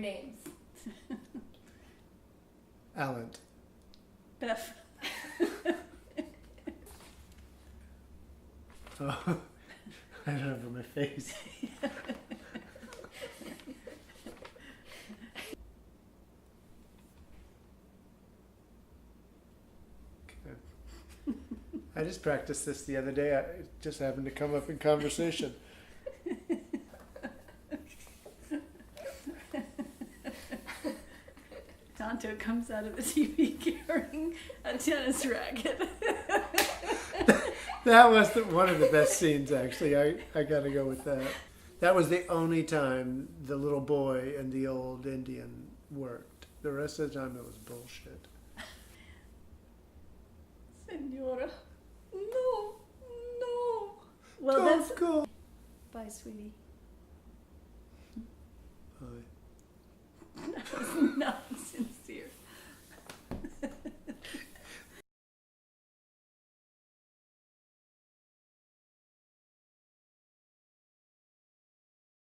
names. Alent. Beff. Oh, I don't have my face. I just practiced this the other day. It just happened to come up in conversation. Tonto comes out of the TV carrying a tennis racket. That was one of the best scenes, actually. I got to go with that. That was the only time the little boy and the old Indian worked. The rest of the time it was bullshit. Senora. No. No. Well, Go, that's... go. Bye, sweetie. Bye.